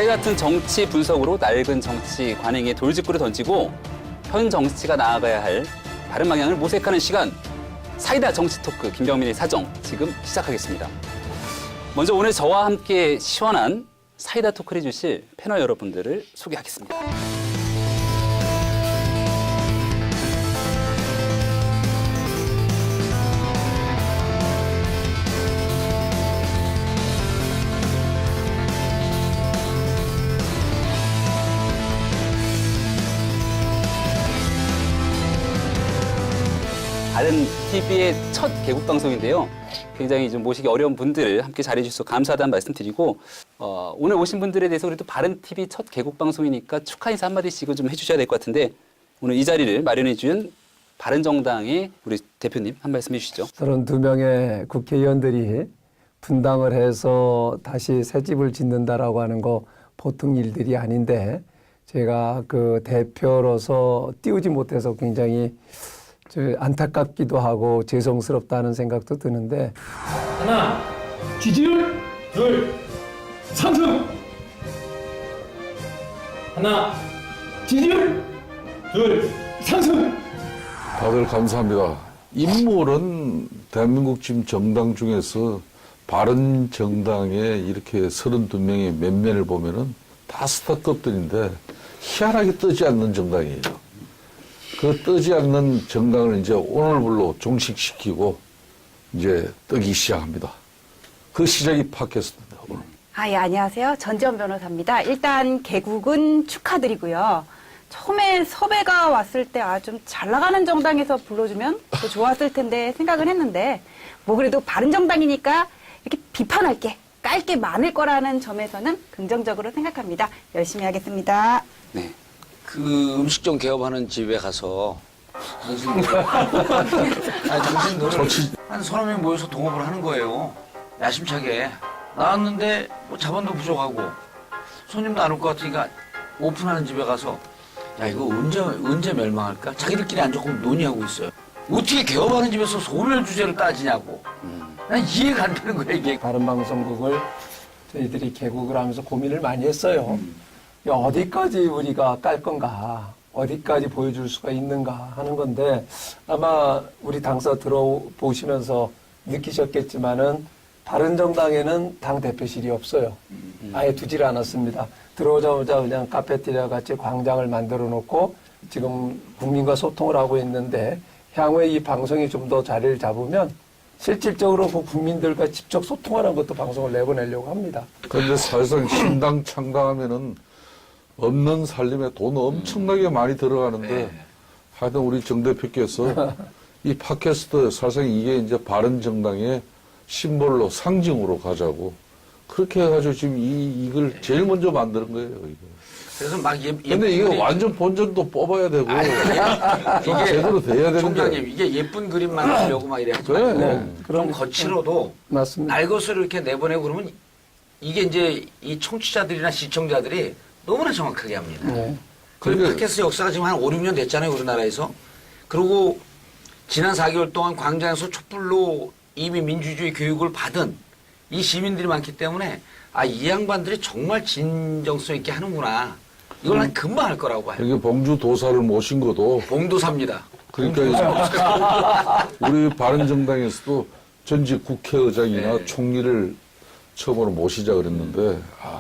사이 같은 정치 분석으로 낡은 정치 관행에 돌직구를 던지고 현 정치가 나아가야 할 바른 방향을 모색하는 시간. 사이다 정치 토크 김병민의 사정 지금 시작하겠습니다. 먼저 오늘 저와 함께 시원한 사이다 토크를 해주실 패널 여러분들을 소개하겠습니다. 다른 TV의 첫 개국 방송인데요. 굉장히 좀 모시기 어려운 분들 함께 잘해 주셔서 감사하다는 말씀 드리고 오늘 오신 분들에 대해서 그래도 바른 TV 첫 개국 방송이니까 축하 인사 한마디씩은 좀 해주셔야 될 것 같은데 오늘 이 자리를 마련해 준 바른정당의 우리 대표님 한 말씀 해주시죠. 32명의 국회의원들이 분당을 해서 다시 새 집을 짓는다라고 하는 거 보통 일들이 아닌데 제가 그 대표로서 띄우지 못해서 굉장히 안타깝기도 하고 죄송스럽다는 생각도 드는데 하나, 지지율, 둘, 상승. 하나, 지지율, 둘, 상승. 다들 감사합니다. 인물은 대한민국 지금 정당 중에서 바른 정당에 이렇게 32명의 면면을 보면은 다 스타급들인데 희한하게 뜨지 않는 정당이에요. 그 뜨지 않는 정당을 이제 오늘부로 종식시키고 이제 뜨기 시작합니다. 그 시작이 팟캐스트입니다. 오늘. 예, 안녕하세요. 전지현 변호사입니다. 일단 개국은 축하드리고요. 처음에 섭외가 왔을 때 좀 잘 나가는 정당에서 불러주면 더 좋았을 텐데 생각을 했는데 뭐 그래도 바른정당이니까 이렇게 비판할 게 깔 게 많을 거라는 점에서는 긍정적으로 생각합니다. 열심히 하겠습니다. 네. 그 음식점 개업하는 집에 가서 당신들을 한 서너 명 모여서 동업을 하는 거예요. 야심차게 나왔는데 뭐 자본도 부족하고 손님도 안 올 것 같으니까 오픈하는 집에 가서 야 이거 언제 멸망할까? 자기들끼리 안 조금 논의하고 있어요. 어떻게 개업하는 집에서 소멸 주제를 따지냐고. 난 이해가 안 되는 거야 이게. 바른방송국을 저희들이 개국을 하면서 고민을 많이 했어요. 어디까지 우리가 깔 건가, 어디까지 보여줄 수가 있는가 하는 건데 아마 우리 당사 들어보시면서 느끼셨겠지만은 바른정당에는 당 대표실이 없어요. 아예 두질 않았습니다. 들어오자마자 그냥 카페테리아 같이 광장을 만들어 놓고 지금 국민과 소통을 하고 있는데 향후에 이 방송이 좀 더 자리를 잡으면 실질적으로 그 국민들과 직접 소통하는 것도 방송을 내보내려고 합니다. 그런데 사실상 신당 창당하면은 없는 살림에 돈 엄청나게 많이 들어가는데 하여튼 우리 정 대표께서 이 팟캐스트 사실상 이게 이제 바른 정당의 심볼로 상징으로 가자고 그렇게 해가지고 지금 이걸 제일 먼저 만드는 거예요. 이거. 그래서 막 근데 이게 완전 본전도 뽑아야 되고 좀 제대로 돼야 되는데. 총장님 이게 예쁜 그림만 하려고 막 이래 하지 그래. 말고 그럼 거칠어도 맞습니다. 날 것을 이렇게 내보내고 그러면 이게 이제 이 청취자들이나 시청자들이 너무나 정확하게 합니다. 네. 그리고 그러니까 팟캐스트 역사가 지금 한 5, 6년 됐잖아요, 우리나라에서. 그리고 지난 4개월 동안 광장에서 촛불로 이미 민주주의 교육을 받은 이 시민들이 많기 때문에 이 양반들이 정말 진정성 있게 하는구나. 이걸 난 금방 할 거라고 봐요. 여기 봉주 도사를 모신 것도 봉도사입니다. 그러니까 우리 바른정당에서도 전직 국회의장이나 네. 총리를 처음으로 모시자 그랬는데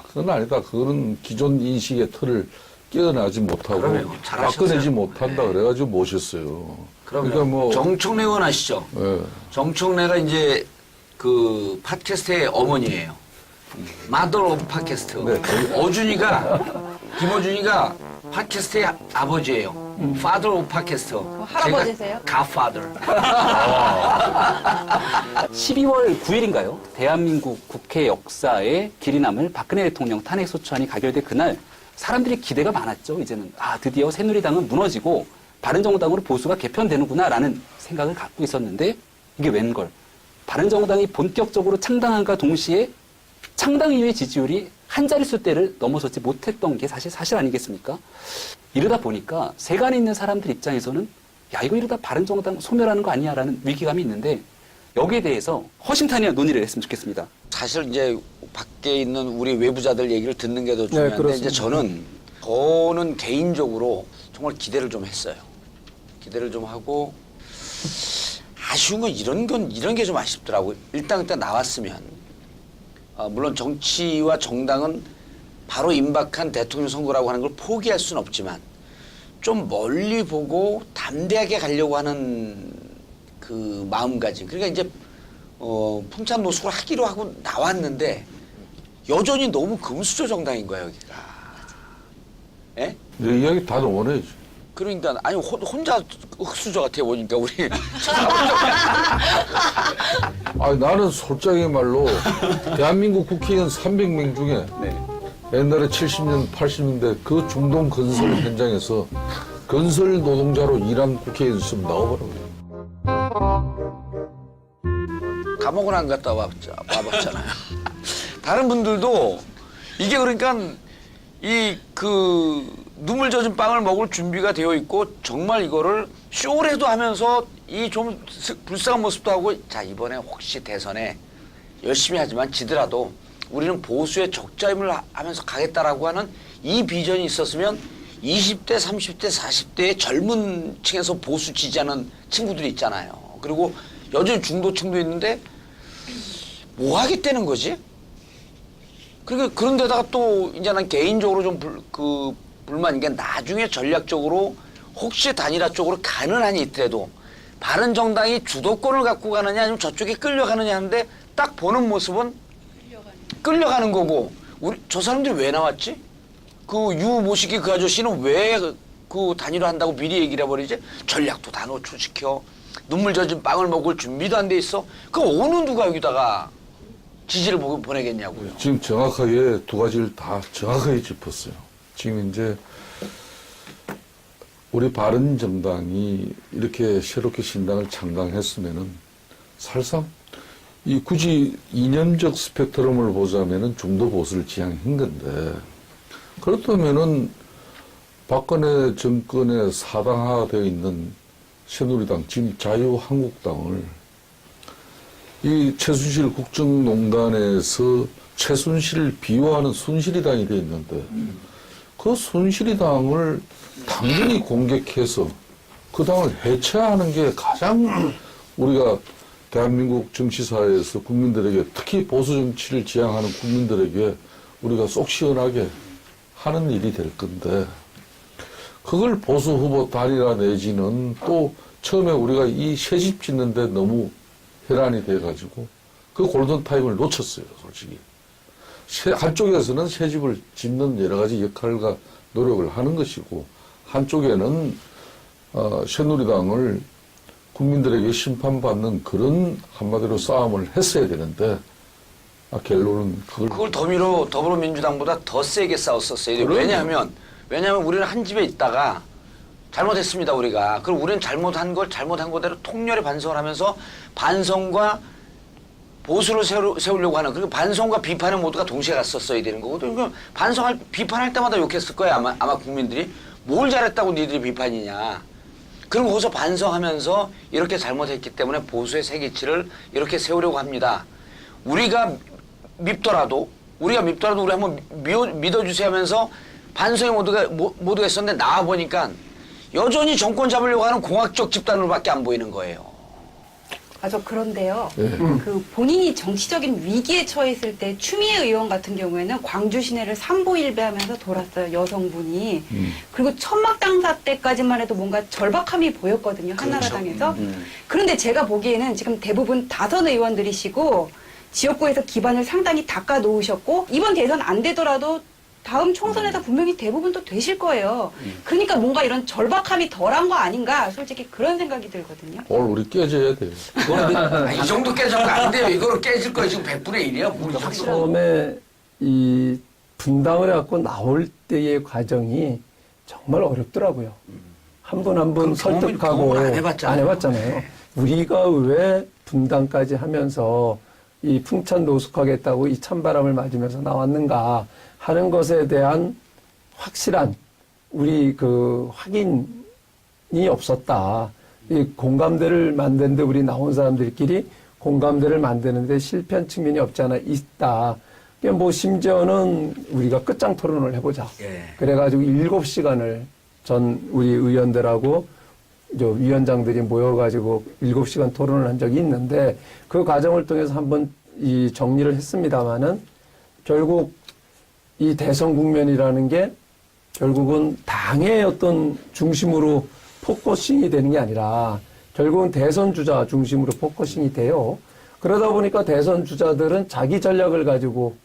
그건 아니다. 그거는 기존 인식의 틀을 깨어나지 못하고 그러네요. 잘하셨어요. 바꿔내지 못한다 그래가지고 모셨어요. 그러면 그러니까 뭐 정청래 의원 아시죠? 예. 정청래가 이제 그 팟캐스트의 어머니예요. 마더 오브 팟캐스트. 네. 김어준이가 팟캐스트의 아버지예요. Father of 팟캐스트. 할아버지세요? Godfather. 12월 9일인가요? 대한민국 국회 역사에 길이 남을 박근혜 대통령 탄핵소추안이 가결된 그날 사람들이 기대가 많았죠. 이제는 드디어 새누리당은 무너지고 바른정당으로 보수가 개편되는구나라는 생각을 갖고 있었는데 이게 웬걸. 바른정당이 본격적으로 창당한과 동시에 창당 이후의 지지율이 한 자릿수대를 넘어서지 못했던 게 사실 아니겠습니까? 이러다 보니까 세간에 있는 사람들 입장에서는 이거 이러다 바른정당 소멸하는 거 아니야라는 위기감이 있는데 여기에 대해서 허심탄회한 논의를 했으면 좋겠습니다. 사실 이제 밖에 있는 우리 외부자들 얘기를 듣는 게 더 중요한데 그렇습니다. 이제 저는 개인적으로 정말 기대를 좀 했어요. 기대를 좀 하고 아쉬운 건 이런 게 좀 아쉽더라고요. 일단 그때 나왔으면 물론 정치와 정당은 바로 임박한 대통령 선거라고 하는 걸 포기할 수는 없지만 좀 멀리 보고 담대하게 가려고 하는 그 마음가짐. 그러니까 이제 풍찬 노숙을 하기로 하고 나왔는데 여전히 너무 금수저 정당인 거야 여기가. 예? 내 이야기 다 원해야지. 그러니까 아니 혼자 흑수저 같아 보니까 우리. 아니, 나는 솔직하게 말로 대한민국 국회의원 300명 중에 옛날에 70년, 80년대 그 중동 건설 현장에서 건설 노동자로 일한 국회의원 있으면 나와보라고. 감옥은 안 갔다 와봤잖아요. 다른 분들도 이게 그러니까 눈물 젖은 빵을 먹을 준비가 되어 있고 정말 이거를 쇼라도 하면서 이 좀 불쌍한 모습도 하고 자 이번에 혹시 대선에 열심히 하지만 지더라도 우리는 보수의 적자임을 하면서 가겠다라고 하는 이 비전이 있었으면 20대, 30대, 40대의 젊은 층에서 보수 지지하는 친구들이 있잖아요. 그리고 여전히 중도층도 있는데 뭐 하겠다는 거지? 그러니까 그런데다가 또 이제 난 개인적으로 좀 불만인 게 나중에 전략적으로 혹시 단일화 쪽으로 가는 한이 있더라도 바른정당이 주도권을 갖고 가느냐 아니면 저쪽에 끌려가느냐 하는데 딱 보는 모습은 끌려가는 거고 저 사람들이 왜 나왔지? 그 유모시기 그 아저씨는 왜 그 단일화 한다고 미리 얘기를 해버리지? 전략도 다 노출시켜. 눈물 젖은 빵을 먹을 준비도 안 돼 있어. 그 어느 누가 여기다가 지지를 보내겠냐고요. 지금 정확하게 두 가지를 다 정확하게 짚었어요. 지금 이제 우리 바른정당이 이렇게 새롭게 신당을 창당했으면은 사실상 이 굳이 이념적 스펙트럼을 보자면은 중도 보수를 지향한 건데 그렇다면은 박근혜 정권에 사당화되어 있는 새누리당, 지금 자유한국당을 이 최순실 국정농단에서 최순실을 비호하는 순실이당이 되어 있는데 그 순실이당을 당연히 공격해서 그 당을 해체하는 게 가장 우리가 대한민국 정치사에서 국민들에게 특히 보수 정치를 지향하는 국민들에게 우리가 속 시원하게 하는 일이 될 건데 그걸 보수 후보 단일화 내지는 또 처음에 우리가 이 새집 짓는데 너무 혈안이 돼가지고 그 골든타임을 놓쳤어요, 솔직히. 한쪽에서는 새집을 짓는 여러 가지 역할과 노력을 하는 것이고 한쪽에는 새누리당을 국민들에게 심판받는 그런 한마디로 싸움을 했어야 되는데 결론은 그걸 더불어민주당보다 더 세게 싸웠었어요. 왜냐하면 우리는 한 집에 있다가 잘못했습니다, 우리가. 그럼 우리는 잘못한 거대로 통렬히 반성을 하면서 반성과 보수를 세우려고 하는, 그리고 반성과 비판은 모두가 동시에 갔었어야 되는 거거든요. 그러니까 비판할 때마다 욕했을 거예요, 아마 국민들이. 뭘 잘했다고 니들이 비판이냐. 그럼 거기서 반성하면서 이렇게 잘못했기 때문에 보수의 세계치를 이렇게 세우려고 합니다. 우리가 밉더라도 우리 한번 믿어주세요 하면서 반성의 모두가 있었는데 나와보니까 여전히 정권 잡으려고 하는 공학적 집단으로밖에 안 보이는 거예요. 그런데요. 그 본인이 정치적인 위기에 처했을 때 추미애 의원 같은 경우에는 광주 시내를 삼보일배하면서 돌았어요. 여성분이. 그리고 천막당사 때까지만 해도 뭔가 절박함이 보였거든요. 한나라당에서. 그런데 제가 보기에는 지금 대부분 다선 의원들이시고 지역구에서 기반을 상당히 닦아 놓으셨고 이번 대선 안 되더라도 다음 총선에서 분명히 대부분 또 되실 거예요. 그러니까 뭔가 이런 절박함이 덜한 거 아닌가 솔직히 그런 생각이 들거든요. 오늘 우리 깨져야 돼요. 이 정도 깨질 거 아닌데요. 이거로 깨질 거예요. 지금 100분의 1이야. 처음에 이 분당을 해갖고 나올 때의 과정이 정말 어렵더라고요. 한 분 한 분 설득하고 경험을 안 해봤잖아요. 우리가 왜 분당까지 하면서 이 풍찬 노숙하겠다고 이 찬바람을 맞으면서 나왔는가 하는 것에 대한 확실한 우리 그 확인이 없었다. 이 공감대를 만드는데 우리 나온 사람들끼리 공감대를 만드는데 실패한 측면이 없지 않아 있다. 그러니까 뭐 심지어는 우리가 끝장 토론을 해보자. 예. 그래가지고 7시간을 전 우리 의원들하고 저 위원장들이 모여가지고 7시간 토론을 한 적이 있는데 그 과정을 통해서 한번 이 정리를 했습니다마는 결국 이 대선 국면이라는 게 결국은 당의 어떤 중심으로 포커싱이 되는 게 아니라 결국은 대선 주자 중심으로 포커싱이 돼요. 그러다 보니까 대선 주자들은 자기 전략을 가지고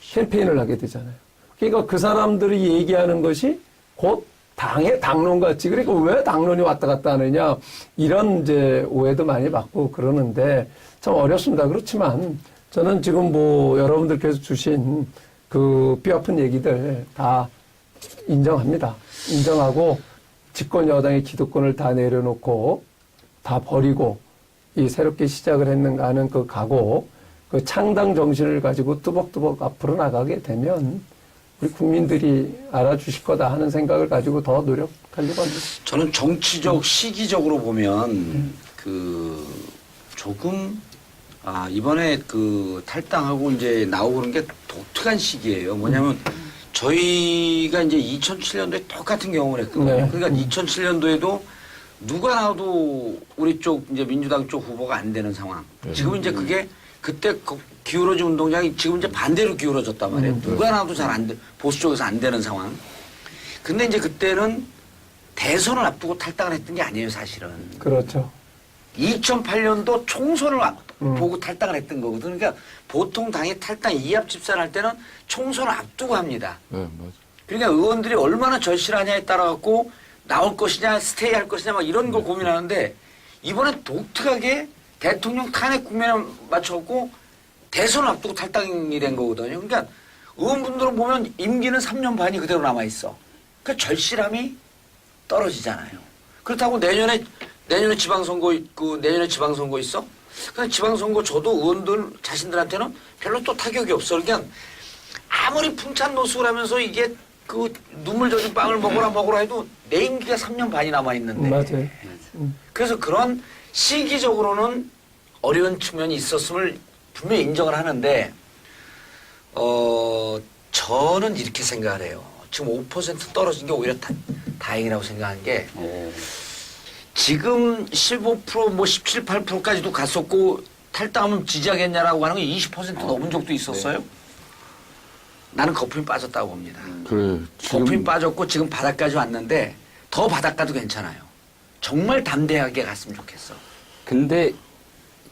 캠페인을 하게 되잖아요. 그러니까 그 사람들이 얘기하는 것이 곧 당의 당론 같이, 그러니까 왜 당론이 왔다 갔다 하느냐, 이런 이제 오해도 많이 받고 그러는데 참 어렵습니다. 그렇지만 저는 지금 뭐 여러분들께서 주신 그 뼈아픈 얘기들 다 인정합니다. 인정하고 집권 여당의 기득권을 다 내려놓고 다 버리고 이 새롭게 시작을 했는가 하는 그 각오, 그 창당 정신을 가지고 뚜벅뚜벅 앞으로 나가게 되면 우리 국민들이 알아주실 거다 하는 생각을 가지고 더 노력하려고 합니다. 저는 정치적 시기적으로 보면 그 조금 이번에 그 탈당하고 이제 나오고 그런 게 독특한 시기예요. 뭐냐면 저희가 이제 2007년도에 똑같은 경험을 했거든요. 네. 그러니까 2007년도에도 누가 나와도 우리 쪽 이제 민주당 쪽 후보가 안 되는 상황. 지금 이제 그게 그때 기울어진 운동장이 지금 이제 반대로 기울어졌단 말이에요. 누가 나와도 잘 안 돼, 보수 쪽에서 안 되는 상황. 근데 이제 그때는 대선을 앞두고 탈당을 했던 게 아니에요, 사실은. 그렇죠. 2008년도 총선을 보고 탈당을 했던 거거든요. 그러니까 보통 당이 탈당 이합 집산을 할 때는 총선을 앞두고 합니다. 네, 맞아요. 그러니까 의원들이 얼마나 절실하냐에 따라 갖고 나올 것이냐, 스테이 할 것이냐, 막 이런 걸 고민하는데 이번엔 독특하게 대통령 탄핵 국면에 맞춰갖고 대선을 앞두고 탈당이 된 거거든요. 그러니까 의원분들은 보면 임기는 3년 반이 그대로 남아있어. 그러니까 절실함이 떨어지잖아요. 그렇다고 내년에 지방선거 있고 내년에 지방선거 있어? 그냥 지방선거 저도 의원들 자신들한테는 별로 또 타격이 없어. 그러니까 아무리 풍찬 노숙을 하면서 이게 그 눈물 젖은 빵을 먹으라 해도 내 임기가 3년 반이 남아있는데. 맞아요. 그래서 그런 시기적으로는 어려운 측면이 있었음을 분명히 인정을 하는데, 저는 이렇게 생각을 해요. 지금 5% 떨어진 게 오히려 다행이라고 생각한 게, 지금 15% 뭐 17, 18%까지도 갔었고, 탈당하면 지지하겠냐라고 하는 게 20% 넘은 적도 있었어요. 네. 나는 거품이 빠졌다고 봅니다. 그래. 거품이 빠졌고 지금 바닥까지 왔는데 더 바닥가도 괜찮아요. 정말 담대하게 갔으면 좋겠어. 근데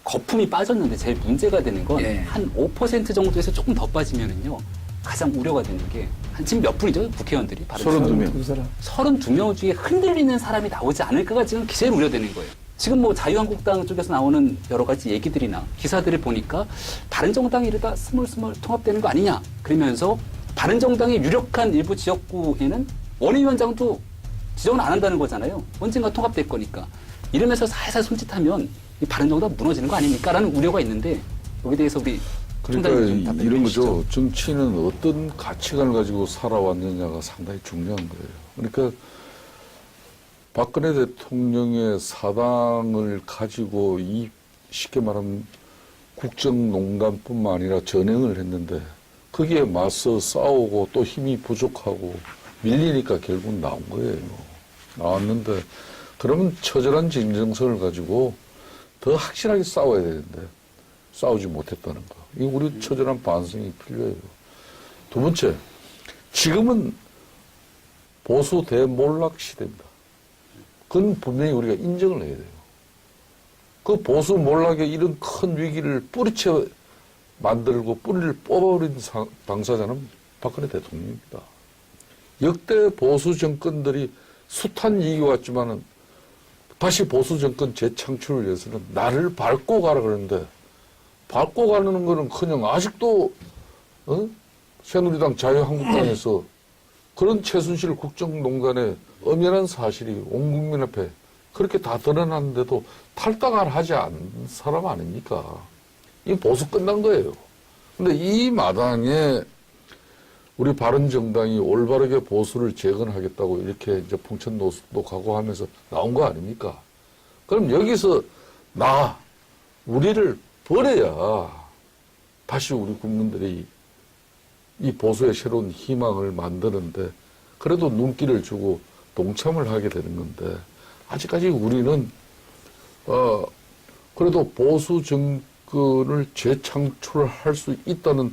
거품이 빠졌는데 제일 문제가 되는 건 한 5% 정도에서 조금 더 빠지면은요. 가장 우려가 되는 게 한 지금 몇 분이죠? 국회의원들이. 32명. 32명 중에 흔들리는 사람이 나오지 않을까가 지금 제일 우려되는 거예요. 지금 뭐 자유한국당 쪽에서 나오는 여러 가지 얘기들이나 기사들을 보니까 바른정당이 이러다 스멀스멀 통합되는 거 아니냐. 그러면서 바른정당의 유력한 일부 지역구에는 원외위원장도 지정을 안 한다는 거잖아요. 언젠가 통합될 거니까. 이러면서 살살 손짓하면 이 바른정당 무너지는 거 아닙니까라는 우려가 있는데 여기에 대해서 우리 그러니까 총장님 좀 답변해 이런 주시죠. 거죠. 정치는 어떤 가치관을 가지고 살아왔느냐가 상당히 중요한 거예요. 그러니까 박근혜 대통령의 사당을 가지고 쉽게 말하면 국정농단뿐만 아니라 전횡을 했는데 거기에 맞서 싸우고 또 힘이 부족하고 밀리니까 결국 나온 거예요. 나왔는데 그러면 처절한 진정성을 가지고 더 확실하게 싸워야 되는데 싸우지 못했다는 거. 이거 우리 처절한 반성이 필요해요. 두 번째, 지금은 보수 대몰락 시대입니다. 그건 분명히 우리가 인정을 해야 돼요. 그 보수 몰락의 이런 큰 위기를 뿌리채 만들고 뿌리를 뽑아버린 당사자는 박근혜 대통령입니다. 역대 보수 정권들이 숱한 위기가 왔지만은 다시 보수 정권 재창출을 위해서는 나를 밟고 가라 그러는데 밟고 가는 거는 커녕 아직도 새누리당 자유한국당에서 그런 최순실 국정농단의 엄연한 사실이 온 국민 앞에 그렇게 다 드러났는데도 탈당을 하지 않은 사람 아닙니까? 이 보수 끝난 거예요. 근데 이 마당에 우리 바른정당이 올바르게 보수를 재건하겠다고 이렇게 이제 풍천노숙도 각오하면서 나온 거 아닙니까? 그럼 여기서 우리를 버려야 다시 우리 국민들이 이 보수의 새로운 희망을 만드는데 그래도 눈길을 주고 동참을 하게 되는 건데 아직까지 우리는 그래도 보수 정권을 재창출할 수 있다는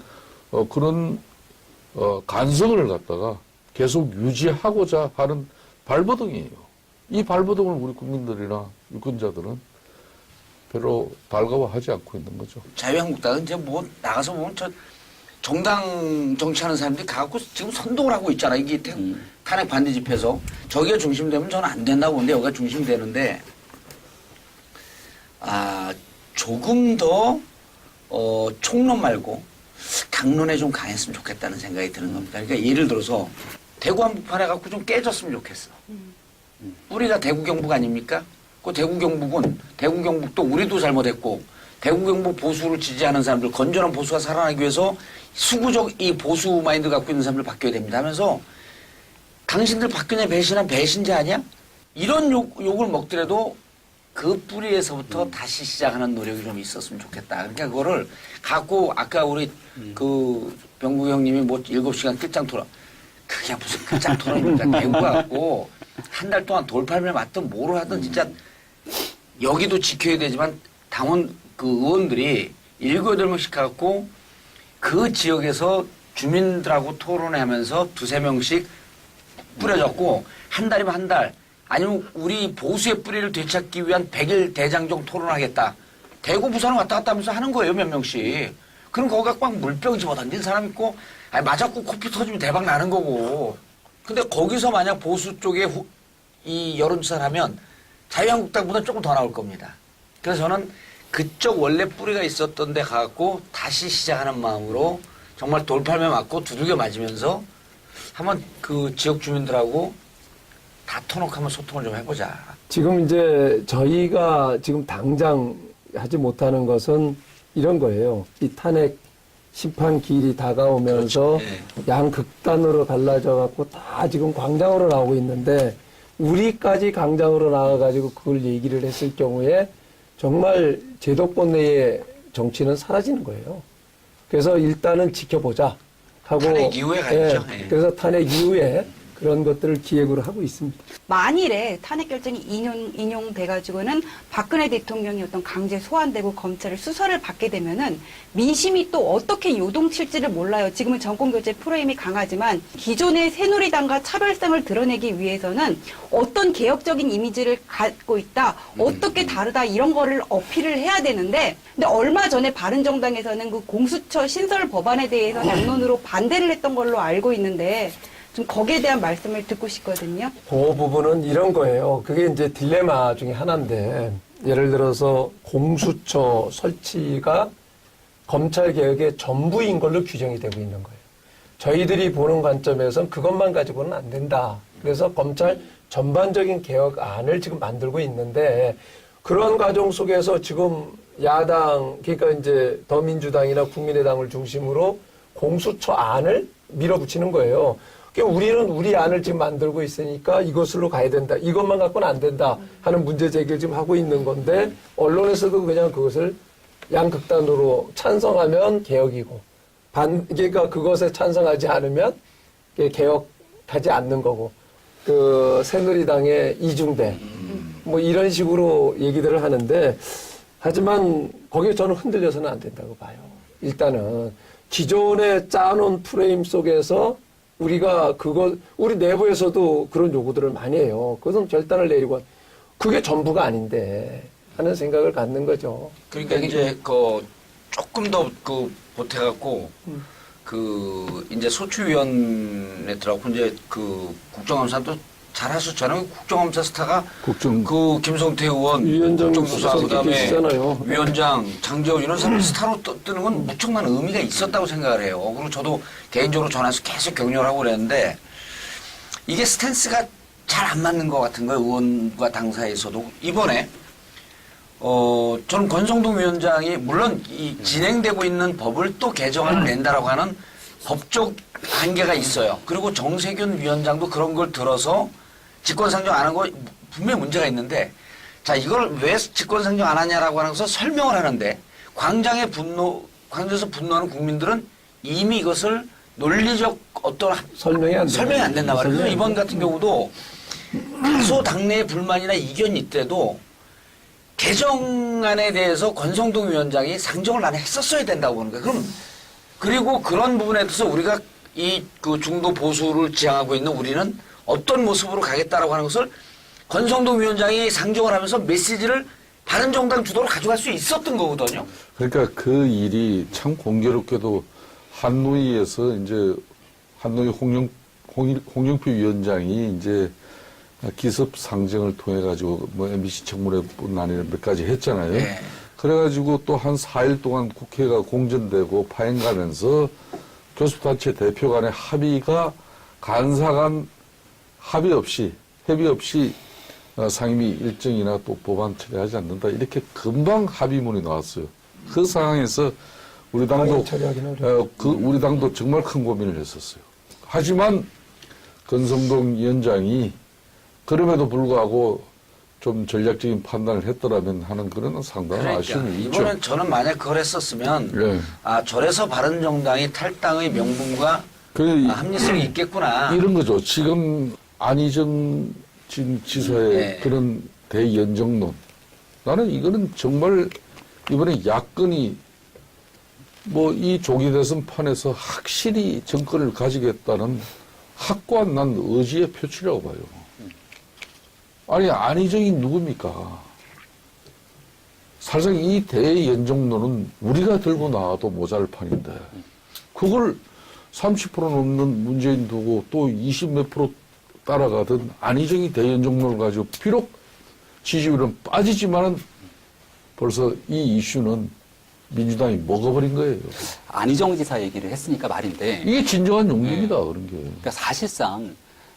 그런 간성을 갖다가 계속 유지하고자 하는 발버둥이에요. 이 발버둥을 우리 국민들이나 유권자들은 별로 달가워하지 않고 있는 거죠. 자유한국당은 이제 뭐 나가서 보면 저 정당 정치하는 사람들이 가고 지금 선동을 하고 있잖아. 이게 탄핵 반대 집회에서 저기가 중심되면 저는 안 된다고 보는데 여기가 중심되는데 조금 더 총론 말고 당론에 좀 강했으면 좋겠다는 생각이 드는 겁니다. 그러니까 예를 들어서 대구 한복판에 갖고 좀 깨졌으면 좋겠어. 우리가 대구 경북 아닙니까? 그 대구 경북은 대구 경북도 우리도 잘못했고 대구 경북 보수를 지지하는 사람들 건전한 보수가 살아나기 위해서 수구적 이 보수 마인드 갖고 있는 사람들 바뀌어야 됩니다 하면서 당신들 박근혜 배신한 배신자 아니야? 이런 욕을 먹더라도 그 뿌리에서부터 다시 시작하는 노력이 좀 있었으면 좋겠다. 그러니까 그거를 갖고 아까 우리 그 병국 형님이 뭐 7시간 끝장 토론 그게 무슨 끝장 토론입니까? 대구 갖고 한 달 동안 돌팔매 맞든 뭐로 하든 진짜 여기도 지켜야 되지만 당원 그 의원들이 7, 8명씩 갖고 그 지역에서 주민들하고 토론하면서 2, 3명씩 뿌려졌고 한 달이면 한 달 아니면 우리 보수의 뿌리를 되찾기 위한 100일 대장정 토론하겠다. 대구 부산을 왔다 갔다 하면서 하는 거예요 몇 명씩. 그럼 거기가 꽉 물병 집어 던진 사람 있고 아니 맞았고 코피 터지면 대박 나는 거고. 근데 거기서 만약 보수 쪽에 이 여론조사를 하면 자유한국당보다 조금 더 나올 겁니다. 그래서 저는 그쪽 원래 뿌리가 있었던 데 가갖고 다시 시작하는 마음으로 정말 돌팔매 맞고 두들겨 맞으면서 한번 그 지역 주민들하고 다 터놓고 한번 소통을 좀 해보자. 지금 이제 저희가 지금 당장 하지 못하는 것은 이런 거예요. 이 탄핵 심판 기일이 다가오면서 그렇죠. 네. 양극단으로 갈라져 갖고 다 지금 광장으로 나오고 있는데 우리까지 광장으로 나와가지고 그걸 얘기를 했을 경우에 정말 제도권 내의 정치는 사라지는 거예요. 그래서 일단은 지켜보자 하고 탄핵 이후에 가야죠. 예. 그래서 탄핵 이후에 그런 것들을 기획으로 하고 있습니다. 만일에 탄핵 결정이 인용돼가지고는 박근혜 대통령이 어떤 강제 소환되고 검찰의 수사를 받게 되면은 민심이 또 어떻게 요동칠지를 몰라요. 지금은 정권교체 프레임이 강하지만 기존의 새누리당과 차별성을 드러내기 위해서는 어떤 개혁적인 이미지를 갖고 있다, 어떻게 다르다 이런 거를 어필을 해야 되는데 근데 얼마 전에 바른정당에서는 그 공수처 신설 법안에 대해서 당론으로 반대를 했던 걸로 알고 있는데 좀 거기에 대한 말씀을 듣고 싶거든요. 그 부분은 이런 거예요. 그게 이제 딜레마 중에 하나인데, 예를 들어서 공수처 설치가 검찰 개혁의 전부인 걸로 규정이 되고 있는 거예요. 저희들이 보는 관점에서는 그것만 가지고는 안 된다. 그래서 검찰 전반적인 개혁안을 지금 만들고 있는데, 그런 과정 속에서 지금 야당, 그러니까 이제 더민주당이나 국민의당을 중심으로 공수처 안을 밀어붙이는 거예요. 우리는 우리 안을 지금 만들고 있으니까 이것으로 가야 된다. 이것만 갖고는 안 된다 하는 문제 제기를 지금 하고 있는 건데 언론에서도 그냥 그것을 양극단으로 찬성하면 개혁이고 그러니까 그것에 찬성하지 않으면 개혁하지 않는 거고 그 새누리당의 이중대 뭐 이런 식으로 얘기들을 하는데 하지만 거기에 저는 흔들려서는 안 된다고 봐요. 일단은 기존에 짜놓은 프레임 속에서 우리가 우리 내부에서도 그런 요구들을 많이 해요. 그것은 결단을 내리고, 그게 전부가 아닌데, 하는 생각을 갖는 거죠. 그러니까 이제, 조금 더, 보태갖고, 이제 소추위원회 들어가고, 이제 국정감사도 잘 하셨잖아요. 국정감사 스타가 김성태 의원, 위원장 국정조사, 그다음에 계시잖아요. 위원장, 장재원 이런 사람이 스타로 뜨는 건 무척만 의미가 있었다고 생각을 해요. 그리고 저도 개인적으로 전화해서 계속 격려를 하고 그랬는데 이게 스탠스가 잘 안 맞는 것 같은 거예요. 의원과 당 사이에서도. 이번에 저는 권성동 위원장이 물론 이 진행되고 있는 법을 또 개정안을 낸다라고 하는 법적 한계가 있어요. 그리고 정세균 위원장도 그런 걸 들어서 직권상정 안 한 거 분명히 문제가 있는데 자 이걸 왜 직권상정 안 하냐라고 하는 것을 설명을 하는데 광장에서 분노하는 국민들은 이미 이것을 논리적 어떤 설명이 안 된단 말이에요. 그래서 이번 같은 경우도 다소 당내의 불만이나 이견이 있더라도 개정안에 대해서 권성동 위원장이 상정을 나는 했었어야 된다고 보는 거예요. 그리고 그런 부분에 대해서 우리가 그 중도 보수를 지향하고 있는 우리는 어떤 모습으로 가겠다라고 하는 것을 권성동 위원장이 상정을 하면서 메시지를 바른정당 주도로 가져갈 수 있었던 거거든요. 그러니까 그 일이 참 공교롭게도 한노위에서 이제 한노위 홍영표 위원장이 이제 기습 상정을 통해 가지고 뭐 MBC 청문회뿐 아니라 몇 가지 했잖아요. 네. 그래가지고 또 한 4일 동안 국회가 공전되고 파행가면서 교섭단체 대표 간의 합의가 간사 간 협의 없이 상임위 일정이나 또 법안 처리하지 않는다. 이렇게 금방 합의문이 나왔어요. 그 상황에서 우리 당도 우리 당도 정말 큰 고민을 했었어요. 하지만 권성동 위원장이 그럼에도 불구하고 좀 전략적인 판단을 했더라면 하는 그런 상당한 아쉬움이 있죠. 이번엔 저는 만약 그걸 했었으면 네. 저래서 바른정당이 탈당의 명분과 합리성이 있겠구나. 이런 거죠. 지금 안희정 지사의 네. 그런 대연정론. 나는 이거는 정말 이번에 야권이 뭐 이 조기 대선판에서 확실히 정권을 가지겠다는 확고한 난 의지의 표출이라고 봐요. 아니 안희정이 누굽니까? 사실상 이 대연정론은 우리가 들고 나와도 모자랄 판인데 그걸 30% 넘는 문재인 두고 또 20 몇 프로 따라가던 안희정이 대연정론을 가지고 비록 지지율은 빠지지만은 벌써 이 이슈는 민주당이 먹어버린 거예요. 안희정 지사 얘기를 했으니까 말인데 이게 진정한 용기입니다, 그런 게. 그러니까 사실상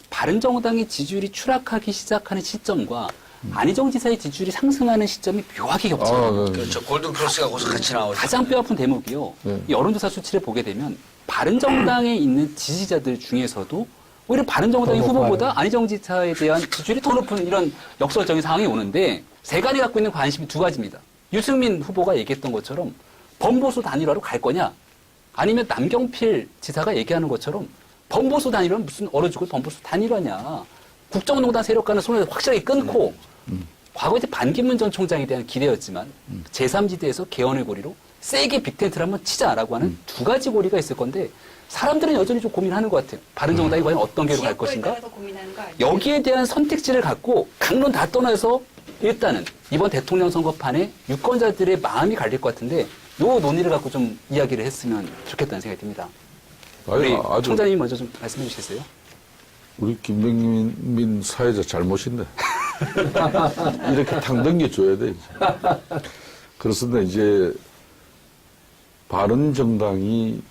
바른정당의 지지율이 추락하기 시작하는 시점과 안희정 지사의 지지율이 상승하는 시점이 묘하게 겹쳐요. 네. 그렇죠. 골든크로스가 거기서 같이 나오죠. 가장 뼈아픈 대목이요. 네. 이 여론조사 수치를 보게 되면 바른정당에 있는 지지자들 중에서도 오히려 바른정당의 더 후보보다 높아요. 안희정 지사에 대한 지지율이 더 높은 이런 역설적인 상황이 오는데 세간이 갖고 있는 관심이 두 가지입니다. 유승민 후보가 얘기했던 것처럼 범보수 단일화로 갈 거냐 아니면 남경필 지사가 얘기하는 것처럼 범보수 단일화는 무슨 얼어 죽을 범보수 단일화냐. 국정농단 세력과는 손을 확실하게 끊고 과거 이제 반기문 전 총장에 대한 기대였지만 제3지대에서 개헌의 고리로 세게 빅텐트를 한번 치자라고 하는 두 가지 고리가 있을 건데 사람들은 여전히 좀 고민하는 것 같아요. 바른정당이 과연 어떤 길로 갈 것인가? 여기에 대한 선택지를 갖고 강론 다 떠나서 일단은 이번 대통령 선거판에 유권자들의 마음이 갈릴 것 같은데 요 논의를 갖고 좀 이야기를 했으면 좋겠다는 생각이 듭니다. 우리 아주 총장님이 먼저 좀 말씀해 주시겠어요? 우리 김병민 사회자 잘못인데. 이렇게 당당겨줘야 돼. 이제. 그렇습니다. 이제 바른정당이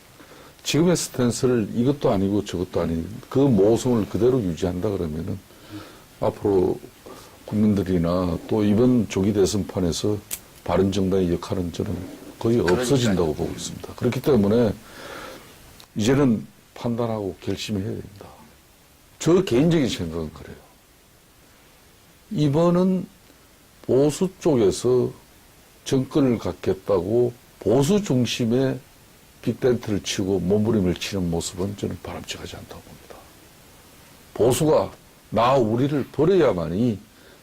지금의 스탠스를 이것도 아니고 저것도 아닌 그 모성을 그대로 유지한다 그러면은 앞으로 국민들이나 또 이번 조기 대선판에서 바른정당의 역할은 저는 거의 없어진다고 보고 있습니다. 그렇기 때문에 이제는 판단하고 결심해야 됩니다. 저 개인적인 생각은 그래요. 이번은 보수 쪽에서 정권을 갖겠다고 보수 중심의 빅텐트를 치고 몸부림을 치는 모습은 저는 바람직하지 않다고 봅니다. 보수가 우리를 버려야만이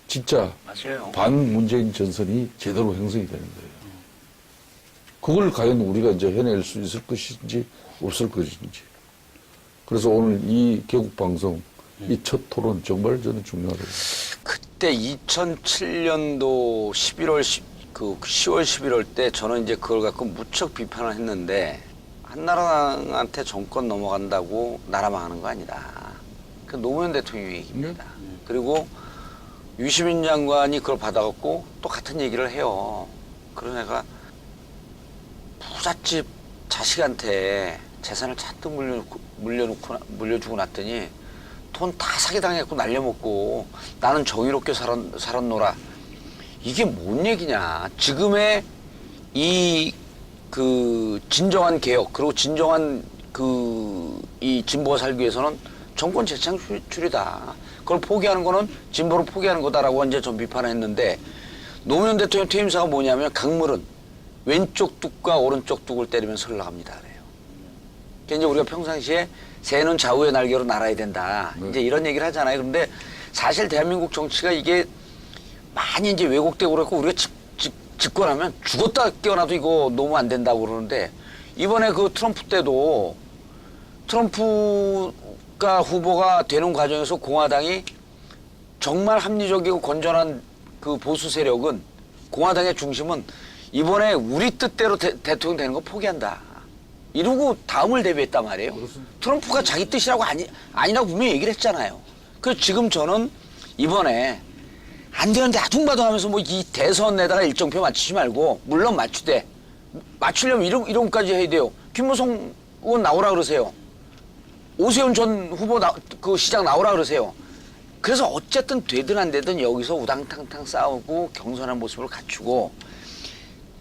진짜 맞아요. 반문재인 전선이 제대로 형성이 되는 거예요. 그걸 과연 우리가 이제 해낼 수 있을 것인지 없을 것인지. 그래서 오늘 이 개국방송, 이 첫 토론 정말 저는 중요하다고 봅니다. 그때 2007년도 10월 11월 때 저는 이제 그걸 갖고 무척 비판을 했는데 한나라당한테 정권 넘어간다고 나라 망하는 거 아니다. 그 노무현 대통령 얘기입니다. 그리고 유시민 장관이 그걸 받아갖고 또 같은 얘기를 해요. 그런 애가 부잣집 자식한테 재산을 잔뜩 물려주고 났더니 돈 다 사기당했고 날려먹고 나는 정의롭게 살았노라. 이게 뭔 얘기냐. 지금의 진정한 개혁, 그리고 진정한 이 진보가 살기 위해서는 정권 재창출이다. 그걸 포기하는 거는 진보를 포기하는 거다라고 이제 좀 비판을 했는데 노무현 대통령 퇴임사가 뭐냐면 강물은 왼쪽 뚝과 오른쪽 뚝을 때리면 선을 나갑니다. 그래요. 그러니까 이제 우리가 평상시에 새는 좌우의 날개로 날아야 된다. 이제 이런 얘기를 하잖아요. 그런데 사실 대한민국 정치가 이게 많이 이제 왜곡되고 그렇고 우리가 집고 나면 죽었다 깨어나도 이거 너무 안 된다고 그러는데 이번에 그 트럼프 때도 트럼프가 후보가 되는 과정에서 공화당이 정말 합리적이고 건전한 그 보수 세력은 공화당의 중심은 이번에 우리 뜻대로 대통령 되는 거 포기한다. 이러고 다음을 대비했단 말이에요. 트럼프가 자기 뜻이라고 아니라고 분명히 얘기를 했잖아요. 그래서 지금 저는 이번에 안 되는데 아둥바둥하면서 뭐 이 대선에다가 일정표 맞추지 말고 물론 맞추려면 이런까지 해야 돼요. 김무성 의원 나오라 그러세요. 오세훈 전 후보 그 시장 나오라 그러세요. 그래서 어쨌든 되든 안 되든 여기서 우당탕탕 싸우고 경선한 모습을 갖추고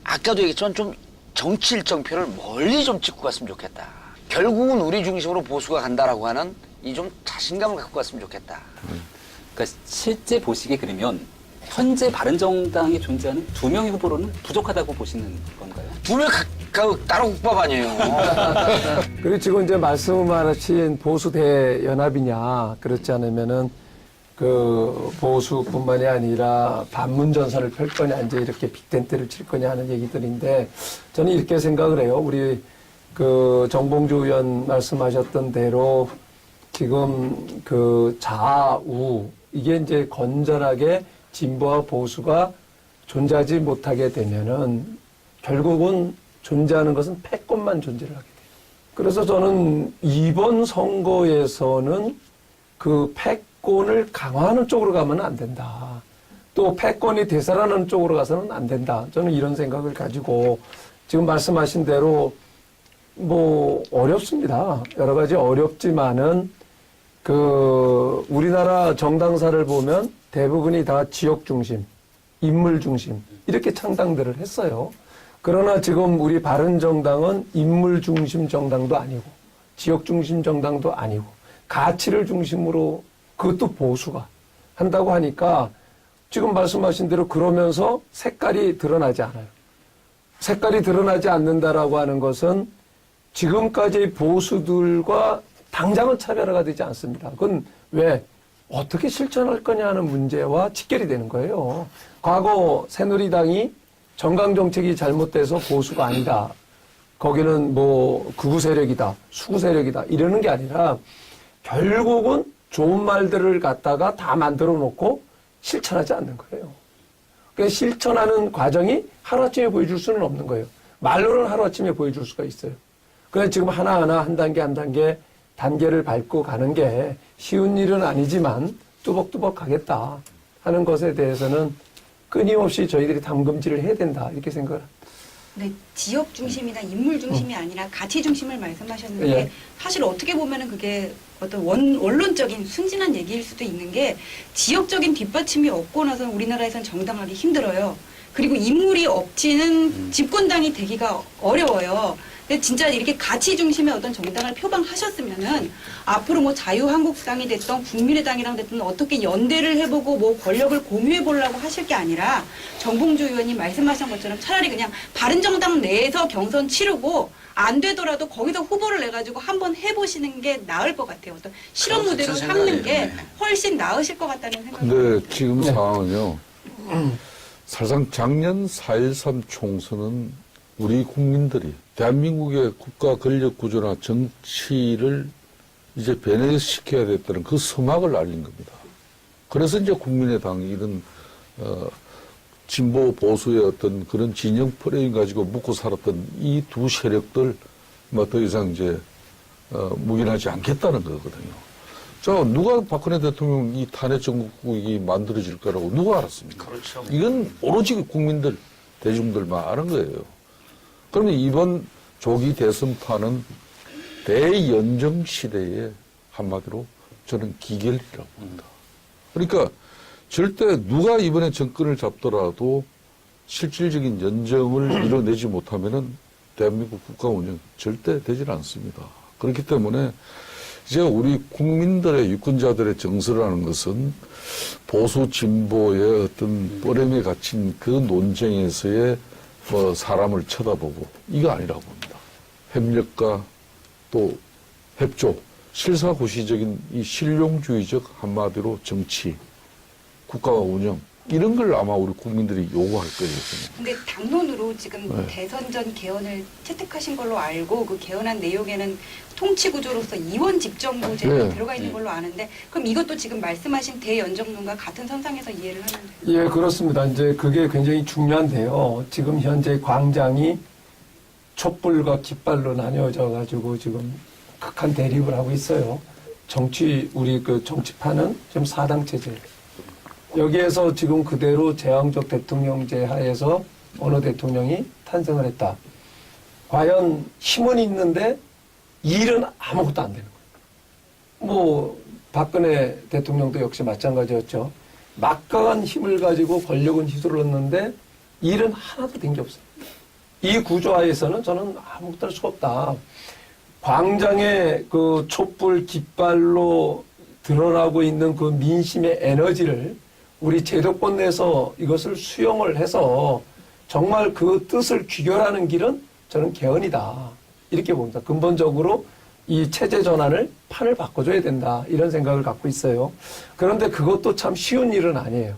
아까도 얘기했지만 좀 정치 일정표를 멀리 좀 찍고 갔으면 좋겠다. 결국은 우리 중심으로 보수가 간다라고 하는 이 좀 자신감을 갖고 갔으면 좋겠다. 그러니까 실제 보시기에 그러면 현재 바른정당에 존재하는 2명의 후보로는 부족하다고 보시는 건가요? 2명 따로 국밥 아니에요. 그리고 지금 이제 말씀하신 보수 대연합이냐, 그렇지 않으면은 그 보수뿐만이 아니라 반문전선을 펼 거냐, 이제 이렇게 빅텐트를 칠 거냐 하는 얘기들인데 저는 이렇게 생각을 해요. 우리 그 정봉주 의원 말씀하셨던 대로 지금 그 좌우 이게 이제 건전하게 진보와 보수가 존재하지 못하게 되면은 결국은 존재하는 것은 패권만 존재를 하게 돼요. 그래서 저는 이번 선거에서는 그 패권을 강화하는 쪽으로 가면 안 된다. 또 패권이 되살아나는 쪽으로 가서는 안 된다. 저는 이런 생각을 가지고 지금 말씀하신 대로 뭐 어렵습니다. 여러 가지 어렵지만은 그 우리나라 정당사를 보면 대부분이 다 지역 중심, 인물 중심 이렇게 창당들을 했어요. 그러나 지금 우리 바른정당은 인물 중심 정당도 아니고 지역 중심 정당도 아니고 가치를 중심으로 그것도 보수가 한다고 하니까 지금 말씀하신 대로 그러면서 색깔이 드러나지 않아요. 색깔이 드러나지 않는다라고 하는 것은 지금까지 보수들과 당장은 차별화가 되지 않습니다. 그건 왜? 어떻게 실천할 거냐 하는 문제와 직결이 되는 거예요. 과거 새누리당이 정강정책이 잘못돼서 보수가 아니다. 거기는 뭐 극우 세력이다, 수구 세력이다 이러는 게 아니라 결국은 좋은 말들을 갖다가 다 만들어 놓고 실천하지 않는 거예요. 그러니까 실천하는 과정이 하루아침에 보여줄 수는 없는 거예요. 말로는 하루아침에 보여줄 수가 있어요. 그래서 지금 하나하나 한 단계 한 단계 단계를 밟고 가는 게 쉬운 일은 아니지만 뚜벅뚜벅 가겠다 하는 것에 대해서는 끊임없이 저희들이 담금질을 해야 된다 이렇게 생각을 합니다. 네, 지역 중심이나 인물 중심이 아니라 가치 중심을 말씀하셨는데 예. 사실 어떻게 보면은 그게 어떤 원론적인 순진한 얘기일 수도 있는 게 지역적인 뒷받침이 없고 나서는 우리나라에선 정당하기 힘들어요. 그리고 인물이 없지는 집권당이 되기가 어려워요. 근데 진짜 이렇게 가치 중심의 어떤 정당을 표방하셨으면은 앞으로 뭐 자유한국당이 됐던 국민의당이랑 됐든 어떻게 연대를 해보고 뭐 권력을 공유해보려고 하실 게 아니라 정봉주 의원님 말씀하신 것처럼 차라리 그냥 바른정당 내에서 경선 치르고 안 되더라도 거기서 후보를 내가지고 한번 해보시는 게 나을 것 같아요. 어떤 실험 무대로 그렇죠, 삼는 게 생각이에요. 훨씬 나으실 것 같다는 생각이 근데 지금 상황은요. 사실상 작년 4.13 총선은 우리 국민들이 대한민국의 국가 권력 구조나 정치를 이제 변해시켜야 됐다는 그 서막을 알린 겁니다. 그래서 이제 국민의당이 이런 진보 보수의 어떤 그런 진영 프레임 가지고 묵고 살았던 이 두 세력들 뭐 더 이상 이제 묵인하지 않겠다는 거거든요. 자, 누가 박근혜 대통령 이 탄핵 정국이 만들어질 거라고 누가 알았습니까? 그렇죠. 이건 오로지 국민들, 대중들만 아는 거예요. 그러면 이번 조기 대선판은 대연정 시대에 한마디로 저는 기결이라고 봅니다. 그러니까 절대 누가 이번에 정권을 잡더라도 실질적인 연정을 이뤄내지 못하면은 대한민국 국가 운영 절대 되질 않습니다. 그렇기 때문에 이제 우리 국민들의 유권자들의 정서라는 것은 보수 진보의 어떤 뻘엠에 갇힌 그 논쟁에서의 뭐 사람을 쳐다보고 이거 아니라고 봅니다. 협력과 또 협조, 실사구시적인 이 실용주의적 한마디로 정치, 국가와 운영 이런 걸 아마 우리 국민들이 요구할 거예요. 근데 당론으로 지금 대선 전 개헌을 채택하신 걸로 알고 그 개헌안 내용에는 통치 구조로서 이원 집정부제가 들어가 있는 걸로 아는데 그럼 이것도 지금 말씀하신 대연정론과 같은 선상에서 이해를 하면 돼요? 예, 그렇습니다. 이제 그게 굉장히 중요한데요. 지금 현재 광장이 촛불과 깃발로 나뉘어져 가지고 지금 극한 대립을 하고 있어요. 우리 그 정치판은 지금 사당 체제예요. 여기에서 지금 그대로 제왕적 대통령제 하에서 어느 대통령이 탄생을 했다. 과연 힘은 있는데 일은 아무것도 안 되는 거예요. 뭐 박근혜 대통령도 역시 마찬가지였죠. 막강한 힘을 가지고 권력은 휘둘렀는데 일은 하나도 된 게 없어요. 이 구조하에서는 저는 아무것도 할 수가 없다. 광장에 그 촛불 깃발로 드러나고 있는 그 민심의 에너지를 우리 제도권 내에서 이것을 수용을 해서 정말 그 뜻을 귀결하는 길은 저는 개헌이다. 이렇게 봅니다. 근본적으로 이 체제 전환을 판을 바꿔줘야 된다. 이런 생각을 갖고 있어요. 그런데 그것도 참 쉬운 일은 아니에요.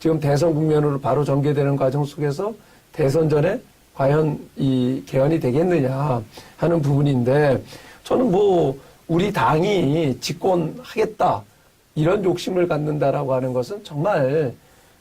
지금 대선 국면으로 바로 전개되는 과정 속에서 대선 전에 과연 이 개헌이 되겠느냐 하는 부분인데 저는 뭐 우리 당이 집권하겠다. 이런 욕심을 갖는다라고 하는 것은 정말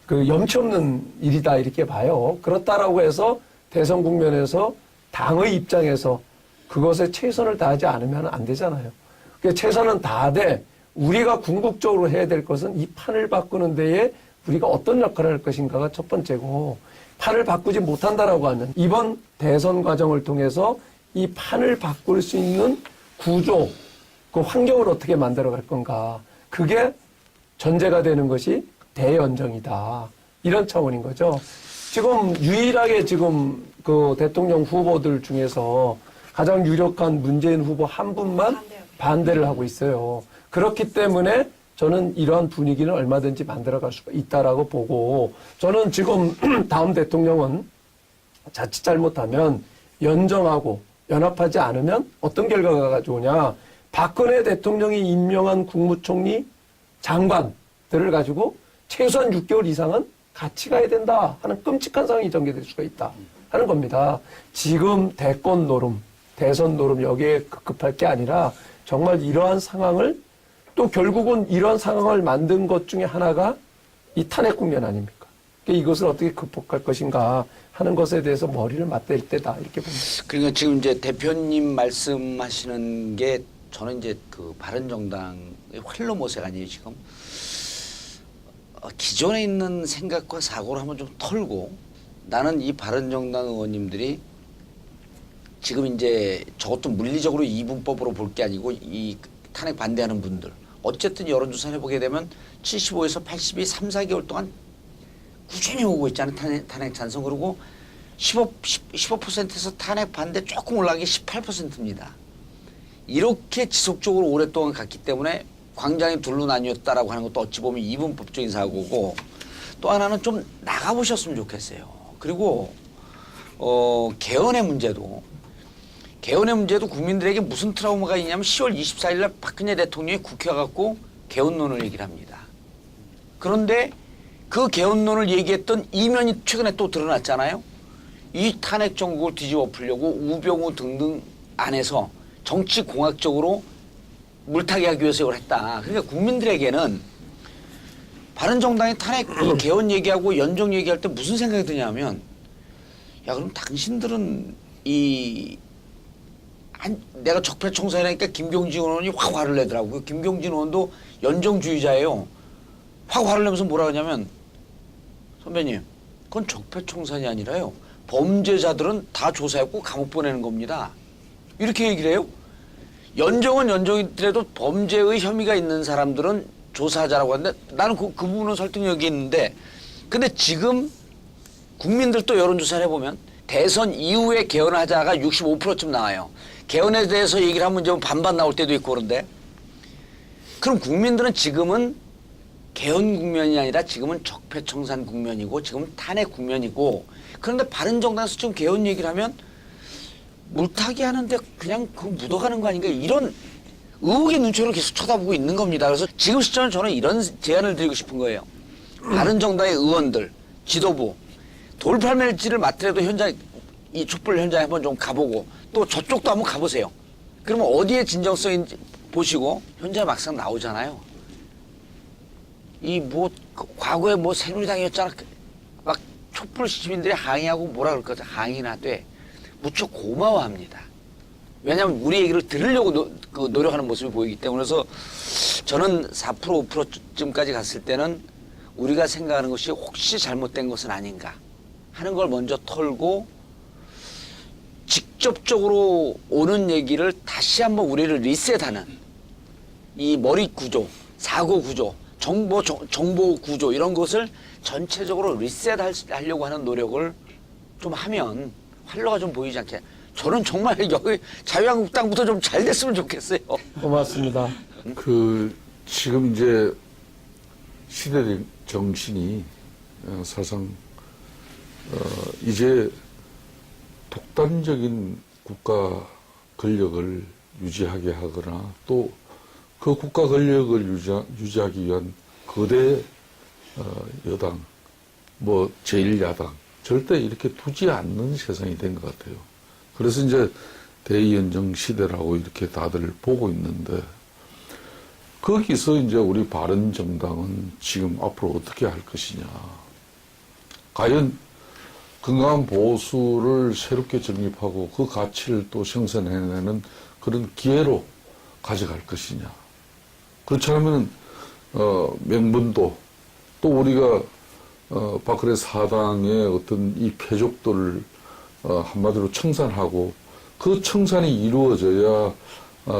그 염치 없는 일이다 이렇게 봐요. 그렇다라고 해서 대선 국면에서 당의 입장에서 그것에 최선을 다하지 않으면 안 되잖아요. 그러니까 최선은 다하되 우리가 궁극적으로 해야 될 것은 이 판을 바꾸는 데에 우리가 어떤 역할을 할 것인가가 첫 번째고 판을 바꾸지 못한다라고 하면 이번 대선 과정을 통해서 이 판을 바꿀 수 있는 구조, 그 환경을 어떻게 만들어 갈 건가. 그게 전제가 되는 것이 대연정이다. 이런 차원인 거죠. 지금 유일하게 지금 그 대통령 후보들 중에서 가장 유력한 문재인 후보 한 분만 반대를 하고 있어요. 그렇기 때문에 저는 이러한 분위기는 얼마든지 만들어갈 수가 있다라고 보고 저는 지금 다음 대통령은 자칫 잘못하면 연정하고 연합하지 않으면 어떤 결과가 가져오냐. 박근혜 대통령이 임명한 국무총리 장관들을 가지고 최소한 6개월 이상은 같이 가야 된다 하는 끔찍한 상황이 전개될 수가 있다 하는 겁니다. 지금 대권 노름, 대선 노름 여기에 급급할 게 아니라 정말 이러한 상황을 또 결국은 이러한 상황을 만든 것 중에 하나가 이 탄핵 국면 아닙니까? 그러니까 이것을 어떻게 극복할 것인가 하는 것에 대해서 머리를 맞댈 때다 이렇게 봅니다. 그러니까 지금 이제 대표님 말씀하시는 게 저는 이제 그 바른정당의 활로모색 아니에요 지금. 기존에 있는 생각과 사고를 한번 좀 털고 나는 이 바른정당 의원님들이 지금 이제 저것도 물리적으로 이분법으로 볼 게 아니고 이 탄핵 반대하는 분들 어쨌든 여론조사를 해보게 되면 75에서 80이 3, 4개월 동안 꾸준히 오고 있잖아요. 탄핵 찬성. 그리고 15%에서 탄핵 반대 조금 올라간 게 18%입니다. 이렇게 지속적으로 오랫동안 갔기 때문에 광장이 둘로 나뉘었다라고 하는 것도 어찌 보면 이분법적인 사고고 또 하나는 좀 나가보셨으면 좋겠어요. 그리고 개헌의 문제도 국민들에게 무슨 트라우마가 있냐면 10월 24일 날 박근혜 대통령이 국회 와갖고 개헌론을 얘기를 합니다. 그런데 그 개헌론을 얘기했던 이면이 최근에 또 드러났잖아요. 이 탄핵 정국을 뒤집어 풀려고 우병우 등등 안에서 정치공학적으로 물타기 하기 위해서 이걸 했다. 그러니까 국민들에게는 바른정당이 탄핵 개헌 얘기하고 연정 얘기할 때 무슨 생각이 드냐면 야 그럼 당신들은 내가 적폐청산이니까 김경진 의원이 확 화를 내더라고요. 김경진 의원도 연정주의자예요. 확 화를 내면서 뭐라 하냐면 선배님 그건 적폐청산이 아니라요. 범죄자들은 다 조사했고 감옥 보내는 겁니다. 이렇게 얘기를 해요. 연정은 연정이더라도 범죄의 혐의가 있는 사람들은 조사하자라고 하는데 나는 그 부분은 설득력이 있는데 근데 지금 국민들도 여론조사를 해보면 대선 이후에 개헌을 하자가 65%쯤 나와요. 개헌에 대해서 얘기를 한 문제면 반반 나올 때도 있고 그런데 그럼 국민들은 지금은 개헌 국면이 아니라 지금은 적폐청산 국면이고 지금 탄핵 국면이고 그런데 바른정당에서 지금 개헌 얘기를 하면 물타기 하는데 그냥 그 묻어가는 거 아닌가 이런 의혹의 눈초리를 계속 쳐다보고 있는 겁니다. 그래서 지금 시점은 저는 이런 제안을 드리고 싶은 거예요. 바른정당의 의원들, 지도부 돌팔매질을 맡더라도 현장 이 촛불 현장에 한번 좀 가보고 또 저쪽도 한번 가보세요. 그러면 어디에 진정성인지 보시고 현장에 막상 나오잖아요. 이 뭐 과거에 뭐 새누리당이었잖아. 막 촛불 시민들이 항의하고 뭐라 그럴 거죠. 항의나 돼. 무척 고마워합니다. 왜냐하면 우리 얘기를 들으려고 노력하는 모습이 보이기 때문에 그래서 저는 4% 5%쯤까지 갔을 때는 우리가 생각하는 것이 혹시 잘못된 것은 아닌가 하는 걸 먼저 털고 직접적으로 오는 얘기를 다시 한번 우리를 리셋하는 이 머리 구조, 사고 구조, 정보 구조 이런 것을 전체적으로 리셋하려고 하는 노력을 좀 하면 활로가 좀 보이지 않게 저는 정말 여기 자유한국당부터 좀 잘 됐으면 좋겠어요. 고맙습니다. 지금 이제 시대 정신이 사실상 이제 독단적인 국가 권력을 유지하게 하거나 또 그 국가 권력을 유지하기 위한 거대 여당, 뭐 제1야당 절대 이렇게 두지 않는 세상이 된 것 같아요. 그래서 이제 대의연정 시대라고 이렇게 다들 보고 있는데 거기서 이제 우리 바른정당은 지금 앞으로 어떻게 할 것이냐. 과연 건강한 보수를 새롭게 정립하고 그 가치를 또 생산해내는 그런 기회로 가져갈 것이냐. 그렇지 않으면 명분도 또 우리가 박근혜 사당의 어떤 이 패족들을 한마디로 청산하고 그 청산이 이루어져야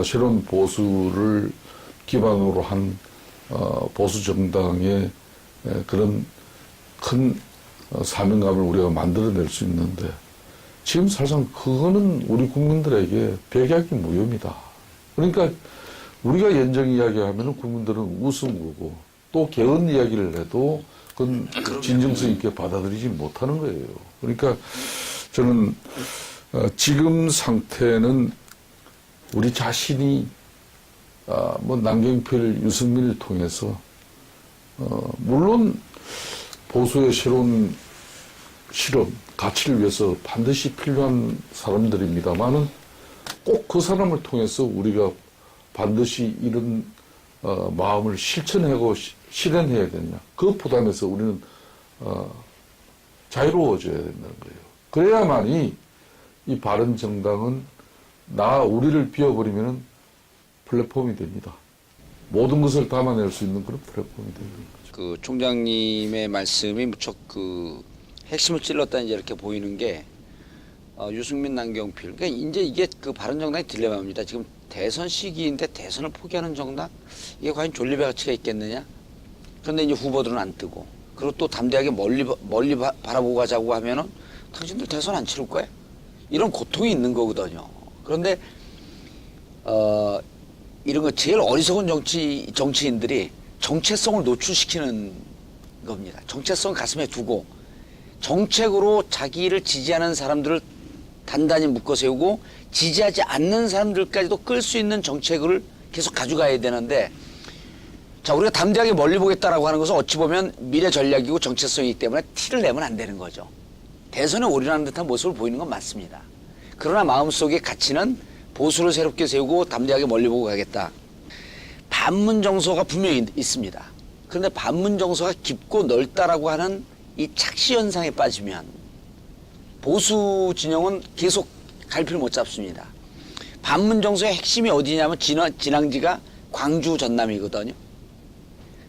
새로운 보수를 기반으로 한 보수 정당의 그런 큰 사명감을 우리가 만들어낼 수 있는데 지금 사실상 그거는 우리 국민들에게 백약이 무효입니다. 그러니까 우리가 연정 이야기하면 국민들은 웃음으로 또 개헌 이야기를 해도 그건 진정성 있게 받아들이지 못하는 거예요. 그러니까 저는 지금 상태는 우리 자신이 뭐 남경필, 유승민을 통해서 물론 보수의 새로운 실험, 가치를 위해서 반드시 필요한 사람들입니다만은 꼭 그 사람을 통해서 우리가 반드시 이런 마음을 실천하고 실현해야 되냐. 그 부담에서 우리는 자유로워져야 된다는 거예요. 그래야만이 이 바른정당은 우리를 비워버리면 플랫폼이 됩니다. 모든 것을 담아낼 수 있는 그런 플랫폼이 되는 거죠. 그 총장님의 말씀이 무척 핵심을 찔렀다 이제 이렇게 보이는 게 유승민, 남경필. 그러니까 이제 이게 그 바른정당의 딜레마입니다. 지금 대선 시기인데 대선을 포기하는 정당? 이게 과연 존립의 가치가 있겠느냐? 그런데 이제 후보들은 안 뜨고. 그리고 또 담대하게 멀리 바라보고 가자고 하면은 당신들 대선 안 치를 거야? 이런 고통이 있는 거거든요. 그런데, 이런 거 제일 어리석은 정치인들이 정체성을 노출시키는 겁니다. 정체성 가슴에 두고 정책으로 자기를 지지하는 사람들을 단단히 묶어 세우고 지지하지 않는 사람들까지도 끌 수 있는 정책을 계속 가져가야 되는데 자, 우리가 담대하게 멀리 보겠다라고 하는 것은 어찌 보면 미래 전략이고 정체성이기 때문에 티를 내면 안 되는 거죠. 대선에 올인하는 듯한 모습을 보이는 건 맞습니다. 그러나 마음속의 가치는 보수를 새롭게 세우고 담대하게 멀리 보고 가겠다. 반문 정서가 분명히 있습니다. 그런데 반문 정서가 깊고 넓다라고 하는 이 착시 현상에 빠지면 보수 진영은 계속 갈피를 못 잡습니다. 반문 정서의 핵심이 어디냐면 진앙지가 광주 전남이거든요.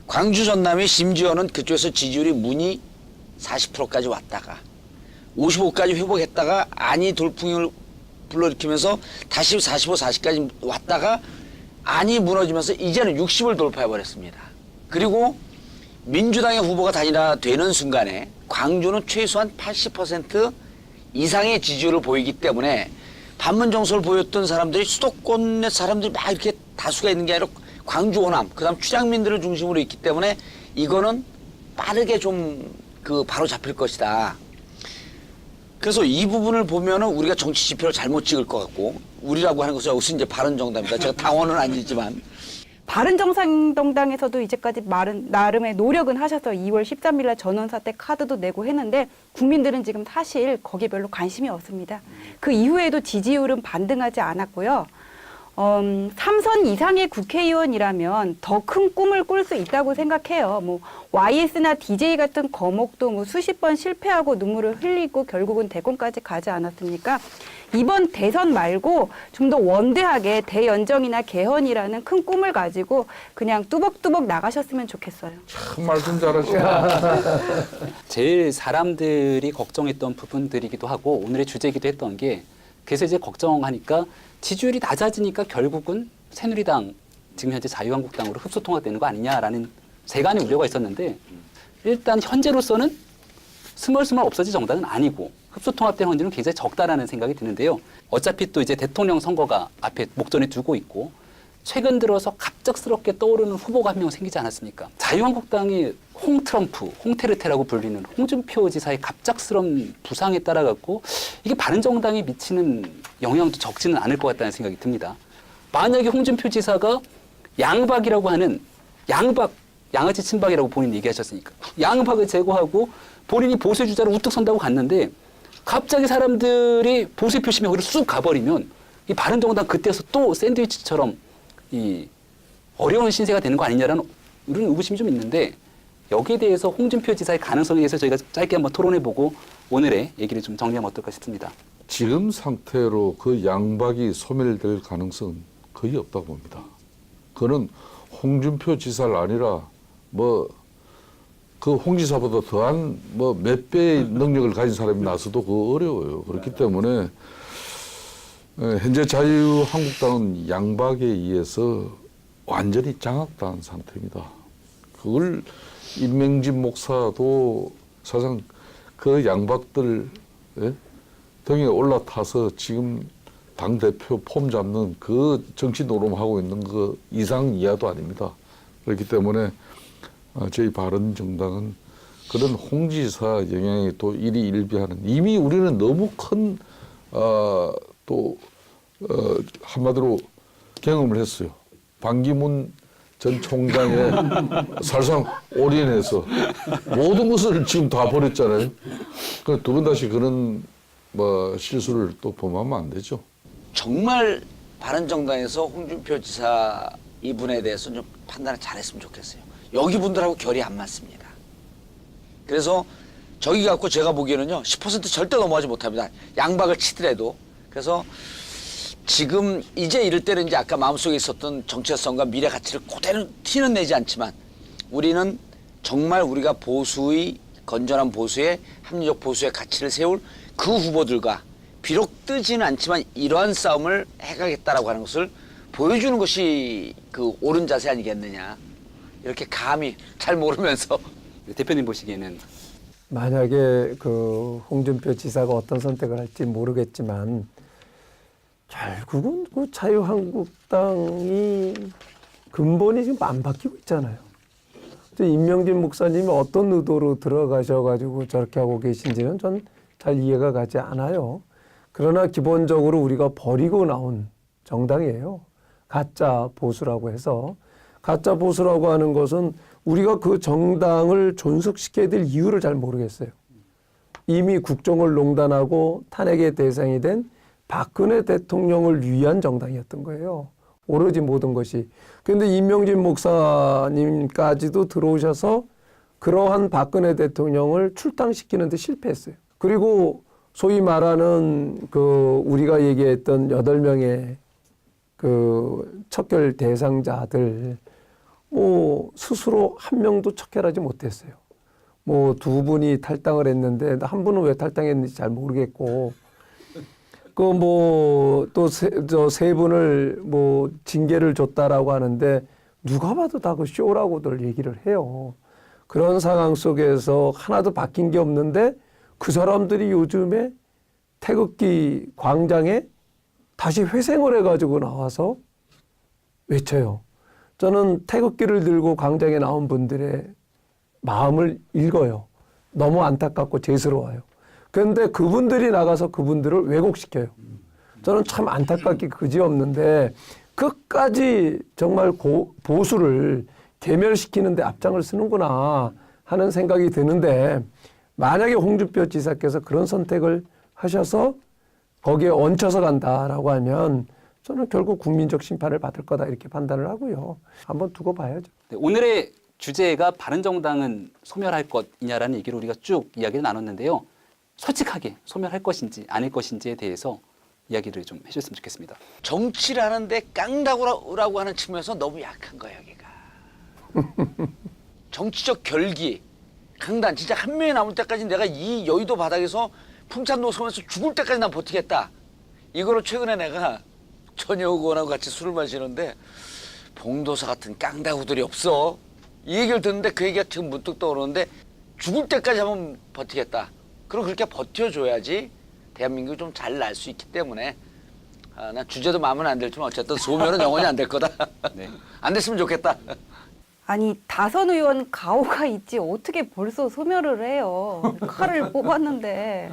광주 전남이 심지어는 그쪽에서 지지율이 문이 40%까지 왔다가 55까지 회복했다가 안이 돌풍을 불러일으키면서 다시 45, 40까지 왔다가 안이 무너지면서 이제는 60을 돌파해버렸습니다. 그리고 민주당의 후보가 단일화 되는 순간에 광주는 최소한 80% 이상의 지지율을 보이기 때문에 반문 정서를 보였던 사람들이 수도권의 사람들이 막 이렇게 다수가 있는 게 아니라 광주 호남, 그 다음 출향민들을 중심으로 있기 때문에 이거는 빠르게 좀 바로 잡힐 것이다. 그래서 이 부분을 보면은 우리가 정치 지표를 잘못 찍을 것 같고, 우리라고 하는 것은 여기서 이제 바른정당입니다. 제가 당원은 아니지만. 바른정상정당에서도 이제까지 나름의 노력은 하셔서 2월 13일 날 전원사퇴 카드도 내고 했는데 국민들은 지금 사실 거기에 별로 관심이 없습니다. 그 이후에도 지지율은 반등하지 않았고요. 3선 이상의 국회의원이라면 더 큰 꿈을 꿀 수 있다고 생각해요. 뭐 YS나 DJ 같은 거목도 뭐 수십 번 실패하고 눈물을 흘리고 결국은 대권까지 가지 않았습니까? 이번 대선 말고 좀 더 원대하게 대연정이나 개헌이라는 큰 꿈을 가지고 그냥 뚜벅뚜벅 나가셨으면 좋겠어요. 참 말씀 잘하시네. 제일 사람들이 걱정했던 부분들이기도 하고 오늘의 주제이기도 했던 게, 그래서 이제 걱정하니까 지지율이 낮아지니까 결국은 새누리당, 지금 현재 자유한국당으로 흡수통합되는 거 아니냐라는 세간의 우려가 있었는데, 일단 현재로서는 스멀스멀 없어질 정당은 아니고 흡수통합된 확률은 굉장히 적다라는 생각이 드는데요. 어차피 또 이제 대통령 선거가 앞에 목전에 두고 있고, 최근 들어서 갑작스럽게 떠오르는 후보가 한 명 생기지 않았습니까? 자유한국당이 홍트럼프, 홍테르테라고 불리는 홍준표 지사의 갑작스러운 부상에 따라 갖고 이게 바른정당에 미치는 영향도 적지는 않을 것 같다는 생각이 듭니다. 만약에 홍준표 지사가 양박이라고 하는 양아치 친박이라고 본인이 얘기하셨으니까 양박을 제거하고 본인이 보수 주자로 우뚝 선다고 갔는데 갑자기 사람들이 보수 표심이 거기로 쑥 가버리면 이 바른정당 그때서 또 샌드위치처럼 이 어려운 신세가 되는 거 아니냐라는 이런 의구심이 좀 있는데, 여기에 대해서 홍준표 지사의 가능성에 대해서 저희가 짧게 한번 토론해보고 오늘의 얘기를 좀 정리하면 어떨까 싶습니다. 지금 상태로 그 양박이 소멸될 가능성은 거의 없다고 봅니다. 그는 홍준표 지사를 아니라 그 홍 지사보다 더한 몇 배의 능력을 가진 사람이 나서도 그거 어려워요. 그렇기 때문에 현재 자유한국당은 양박에 의해서 완전히 장악당한 상태입니다. 그걸 임명진 목사도 사실상 그 양박들 등에 올라타서 지금 당대표 폼 잡는 그 정치 노름하고 있는 그 이상 이하도 아닙니다. 그렇기 때문에 저희 바른정당은 그런 홍 지사 영향이 또 일희일비하는, 이미 우리는 너무 큰 한마디로 경험을 했어요. 반기문 전 총장의 사실상 올인해서 모든 것을 지금 다 버렸잖아요. 그 두 번 다시 그런 실수를 또 범하면 안 되죠. 정말 바른정당에서 홍준표 지사 이분에 대해서 좀 판단을 잘했으면 좋겠어요. 여기 분들하고 결이 안 맞습니다. 그래서 저기 갖고 제가 보기에는요 10% 절대 넘어가지 못합니다. 양박을 치더라도. 그래서 지금 이제 이럴 때는 이제 아까 마음속에 있었던 정체성과 미래 가치를 그대로 티는 내지 않지만, 우리는 정말 우리가 보수의 건전한 보수의 합리적 보수의 가치를 세울 그 후보들과 비록 뜨지는 않지만 이러한 싸움을 해가겠다라고 하는 것을 보여주는 것이 그 옳은 자세 아니겠느냐. 이렇게 감히 잘 모르면서. 대표님 보시기에는 만약에 그 홍준표 지사가 어떤 선택을 할지 모르겠지만 결국은 그 자유한국당이 근본이 지금 안 바뀌고 있잖아요. 임명진 목사님이 어떤 의도로 들어가셔가지고 저렇게 하고 계신지는 전 잘 이해가 가지 않아요. 그러나 기본적으로 우리가 버리고 나온 정당이에요. 가짜 보수라고 해서. 가짜 보수라고 하는 것은 우리가 그 정당을 존속시켜야 될 이유를 잘 모르겠어요. 이미 국정을 농단하고 탄핵의 대상이 된 박근혜 대통령을 위한 정당이었던 거예요. 오로지 모든 것이. 그런데 임명진 목사님까지도 들어오셔서 그러한 박근혜 대통령을 출당시키는 데 실패했어요. 그리고 소위 말하는 그 우리가 얘기했던 8명의 그 척결 대상자들 스스로 한 명도 척결하지 못했어요. 2분이 탈당을 했는데 한 분은 왜 탈당했는지 잘 모르겠고, 또 세 분을 징계를 줬다라고 하는데 누가 봐도 다 그 쇼라고들 얘기를 해요. 그런 상황 속에서 하나도 바뀐 게 없는데 그 사람들이 요즘에 태극기 광장에 다시 회생을 해가지고 나와서 외쳐요. 저는 태극기를 들고 광장에 나온 분들의 마음을 읽어요. 너무 안타깝고 죄스러워요. 그런데 그분들이 나가서 그분들을 왜곡시켜요. 저는 참 안타깝게 그지없는데 끝까지 정말 보수를 괴멸시키는데 앞장을 쓰는구나 하는 생각이 드는데, 만약에 홍준표 지사께서 그런 선택을 하셔서 거기에 얹혀서 간다라고 하면 저는 결국 국민적 심판을 받을 거다 이렇게 판단을 하고요. 한번 두고 봐야죠. 네, 오늘의 주제가 바른정당은 소멸할 것이냐라는 얘기를 우리가 쭉 이야기를 나눴는데요. 솔직하게 소멸할 것인지 아닐 것인지에 대해서 이야기를 좀 해줬으면 좋겠습니다. 정치를 하는데 깡다구라고 하는 측면에서 너무 약한 거야, 여기가. 정치적 결기, 강단, 진짜 한 명이 남을 때까지 내가 이 여의도 바닥에서 풍찬 노섬에서 죽을 때까지 난 버티겠다. 이거를 최근에 내가 전효 의원하고 같이 술을 마시는데 봉도사 같은 깡다구들이 없어. 이 얘기를 듣는데 그 얘기가 지금 문득 떠오르는데 죽을 때까지 한번 버티겠다. 그럼 그렇게 버텨줘야지 대한민국이 좀 잘 날 수 있기 때문에 난 주제도 마음에 안 들지만 어쨌든 소멸은 영원히 안 될 거다. 네. 안 됐으면 좋겠다. 아니, 다선 의원 가오가 있지 어떻게 벌써 소멸을 해요. 칼을 뽑았는데.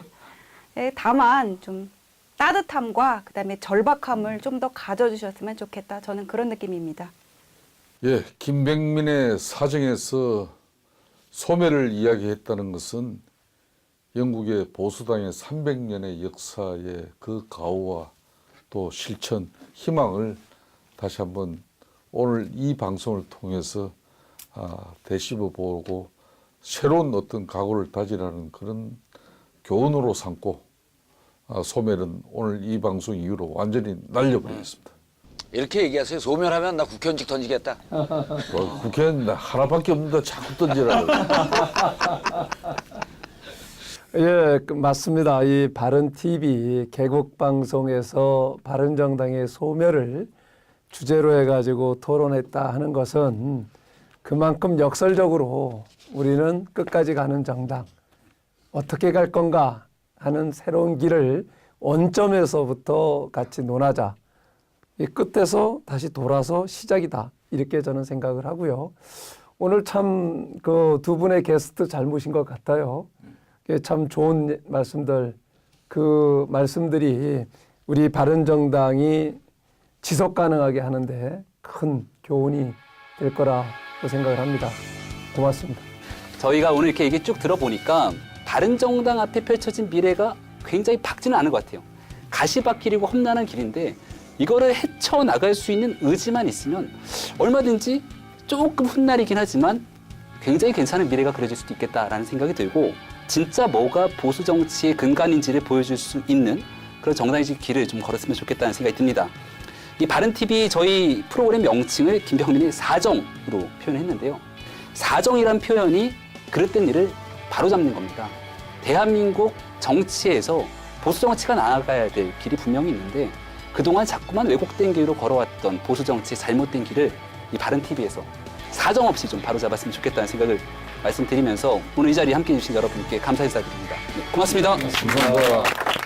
예, 다만 좀 따뜻함과 그다음에 절박함을 좀 더 가져주셨으면 좋겠다. 저는 그런 느낌입니다. 예, 김백민의 사정에서 소멸을 이야기했다는 것은 영국의 보수당의 300년의 역사의 그 가오와 또 실천, 희망을 다시 한번 오늘 이 방송을 통해서 되씹어 보고 새로운 어떤 각오를 다지라는 그런 교훈으로 삼고 소멸은 오늘 이 방송 이후로 완전히 날려버리겠습니다. 이렇게 얘기하세요. 소멸하면 나 국회의원직 던지겠다. 국회의원 나 하나밖에 없는데 자꾸 던지라고. 예, 맞습니다. 이 바른TV 개국방송에서 바른정당의 소멸을 주제로 해가지고 토론했다 하는 것은 그만큼 역설적으로 우리는 끝까지 가는 정당, 어떻게 갈 건가 하는 새로운 길을 원점에서부터 같이 논하자. 이 끝에서 다시 돌아서 시작이다. 이렇게 저는 생각을 하고요. 오늘 참 그 두 분의 게스트 잘 모신 것 같아요. 참 좋은 말씀들, 그 말씀들이 우리 바른정당이 지속 가능하게 하는데 큰 교훈이 될 거라고 생각을 합니다. 고맙습니다. 저희가 오늘 이렇게 얘기 쭉 들어보니까 바른정당 앞에 펼쳐진 미래가 굉장히 밝지는 않은 것 같아요. 가시밭길이고 험난한 길인데 이거를 헤쳐나갈 수 있는 의지만 있으면 얼마든지 조금 훗날이긴 하지만 굉장히 괜찮은 미래가 그려질 수도 있겠다라는 생각이 들고, 진짜 뭐가 보수 정치의 근간인지를 보여줄 수 있는 그런 정당의 길을 좀 걸었으면 좋겠다는 생각이 듭니다. 이 바른TV 저희 프로그램 명칭을 김병민의 사정으로 표현했는데요. 사정이란 표현이 그릇된 일을 바로잡는 겁니다. 대한민국 정치에서 보수 정치가 나아가야 될 길이 분명히 있는데 그동안 자꾸만 왜곡된 길로 걸어왔던 보수 정치의 잘못된 길을 이 바른TV에서 사정없이 좀 바로잡았으면 좋겠다는 생각을 말씀드리면서 오늘 이 자리에 함께해 주신 여러분께 감사 인사드립니다. 네, 고맙습니다. 감사합니다.